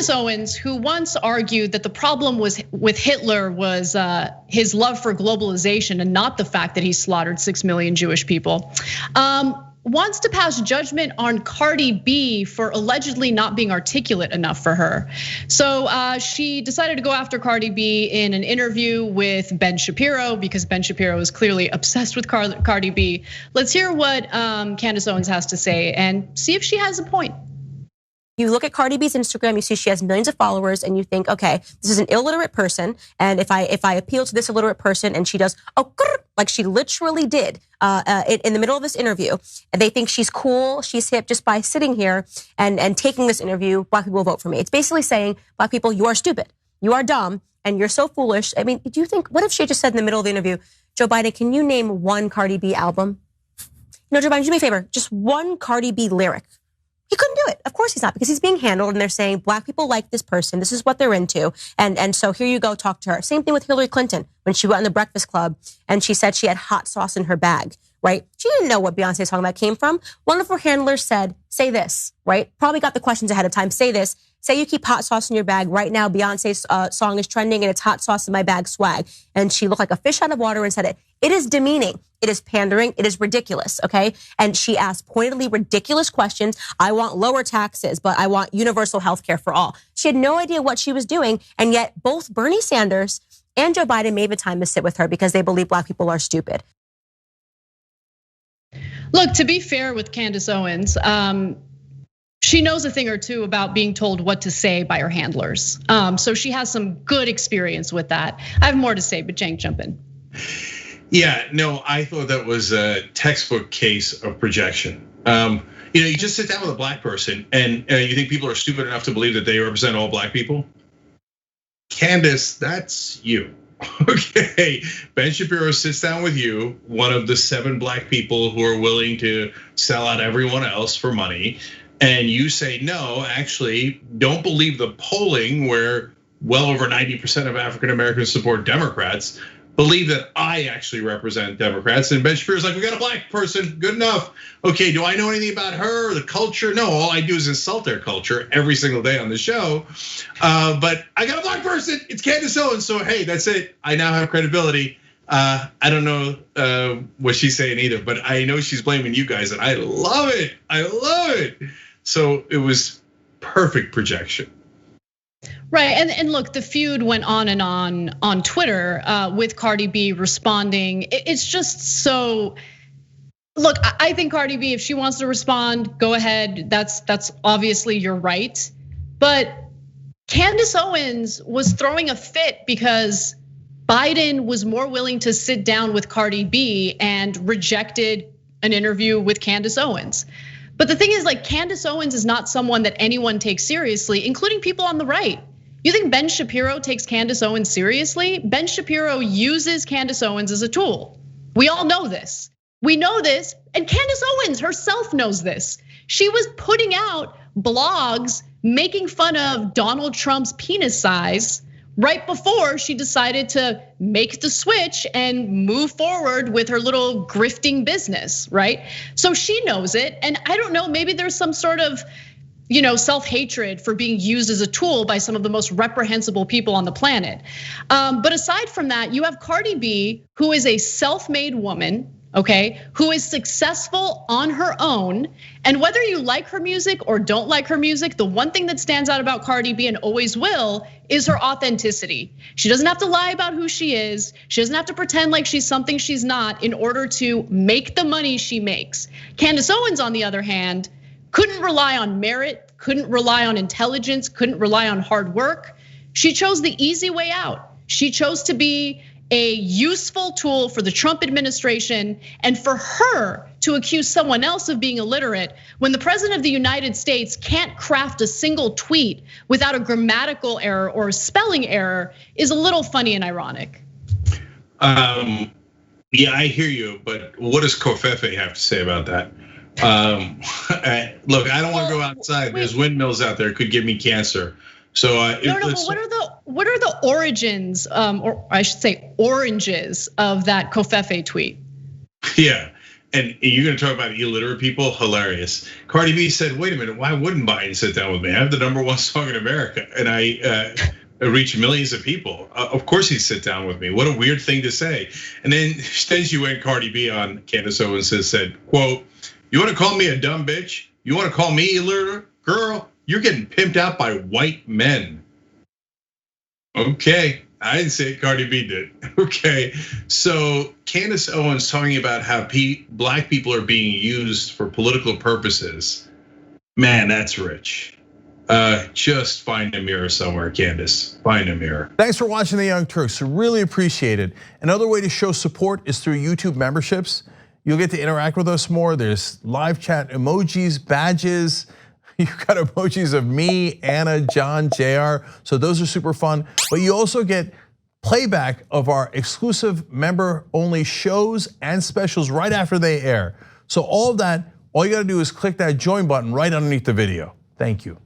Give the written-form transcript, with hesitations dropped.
Candace Owens, who once argued that the problem with Hitler was his love for globalization and not the fact that he slaughtered 6 million Jewish people, wants to pass judgment on Cardi B for allegedly not being articulate enough for her. So she decided to go after Cardi B in an interview with Ben Shapiro, because Ben Shapiro is clearly obsessed with Cardi B. Let's hear what Candace Owens has to say and see if she has a point. You look at Cardi B's Instagram, you see she has millions of followers, and you think, okay, this is an illiterate person, and if I appeal to this illiterate person and she does, like she literally did in the middle of this interview, and they think she's cool, she's hip just by sitting here and taking this interview, Black people will vote for me. It's basically saying, Black people, you are stupid, you are dumb, and you're so foolish. I mean, do you think, what if she just said in the middle of the interview, Joe Biden, can you name one Cardi B album? No, Joe Biden, do me a favor, just one Cardi B lyric. He couldn't do it. Of course he's not, because he's being handled and they're saying Black people like this person. This is what they're into. And so here you go, talk to her. Same thing with Hillary Clinton when she went on the Breakfast Club and she said she had hot sauce in her bag, right? She didn't know what Beyonce's talking about came from. One of her handlers said, say this, right? Probably got the questions ahead of time. Say this. Say you keep hot sauce in your bag. Right now, Beyonce's song is trending and it's hot sauce in my bag swag. And she looked like a fish out of water and said it. It is demeaning. It is pandering. It is ridiculous, okay? And she asked pointedly ridiculous questions. I want lower taxes, but I want universal health care for all. She had no idea what she was doing. And yet both Bernie Sanders and Joe Biden made the time to sit with her because they believe Black people are stupid. Look, to be fair with Candace Owens, she knows a thing or two about being told what to say by her handlers. So she has some good experience with that. I have more to say, but Cenk, jump in. Yeah, no, I thought that was a textbook case of projection. You just sit down with a Black person and you think people are stupid enough to believe that they represent all Black people? Candace, that's you. Okay, Ben Shapiro sits down with you, one of the 7 Black people who are willing to sell out everyone else for money. And you say, no, actually, don't believe the polling where well over 90% of African Americans support Democrats. Believe that I actually represent Democrats. And Ben Shapiro's like, we got a Black person, good enough. Okay, do I know anything about her or the culture? No, all I do is insult their culture every single day on the show. But I got a Black person, it's Candace Owens. So hey, that's it, I now have credibility. I don't know what she's saying either, but I know she's blaming you guys and I love it, I love it. So it was perfect projection. Right, and look, the feud went on and on Twitter with Cardi B responding. It's just so, look, I think Cardi B, if she wants to respond, go ahead, that's obviously your right. But Candace Owens was throwing a fit because Biden was more willing to sit down with Cardi B and rejected an interview with Candace Owens. But the thing is, like, Candace Owens is not someone that anyone takes seriously, including people on the right. You think Ben Shapiro takes Candace Owens seriously? Ben Shapiro uses Candace Owens as a tool. We all know this. We know this, and Candace Owens herself knows this. She was putting out blogs making fun of Donald Trump's penis size right before she decided to make the switch and move forward with her little grifting business, right? So she knows it, and I don't know, maybe there's some sort of self-hatred for being used as a tool by some of the most reprehensible people on the planet. But aside from that, you have Cardi B, who is a self-made woman, okay, who is successful on her own. And whether you like her music or don't like her music, the one thing that stands out about Cardi B and always will is her authenticity. She doesn't have to lie about who she is. She doesn't have to pretend like she's something she's not in order to make the money she makes. Candace Owens, on the other hand, couldn't rely on merit, couldn't rely on intelligence, couldn't rely on hard work. She chose the easy way out. She chose to be a useful tool for the Trump administration, and for her to accuse someone else of being illiterate when the president of the United States can't craft a single tweet without a grammatical error or a spelling error is a little funny and ironic. Yeah, I hear you, but what does Covfefe have to say about that? Look, I don't want to go outside. There's windmills out there, could give me cancer. So no, but what are the origins, or I should say oranges, of that Covfefe tweet? Yeah, and you're gonna talk about illiterate people, hilarious. Cardi B said, wait a minute, why wouldn't Biden sit down with me? I have the #1 song in America, and I reach millions of people. Of course he'd sit down with me. What a weird thing to say. And then she went Cardi B on Candace Owens said, quote, you wanna call me a dumb bitch? You wanna call me illiterate? Girl, you're getting pimped out by white men. Okay, I didn't say it, Cardi B did. Okay, so Candace Owens talking about how black people are being used for political purposes. Man, that's rich. Just find a mirror somewhere, Candace. Find a mirror. Thanks for watching The Young Turks. Really appreciate it. Another way to show support is through YouTube memberships. You'll get to interact with us more. There's live chat emojis, badges. You've got emojis of me, Anna, John, JR. So those are super fun. But you also get playback of our exclusive member-only shows and specials right after they air. So all of that, all you gotta do is click that join button right underneath the video. Thank you.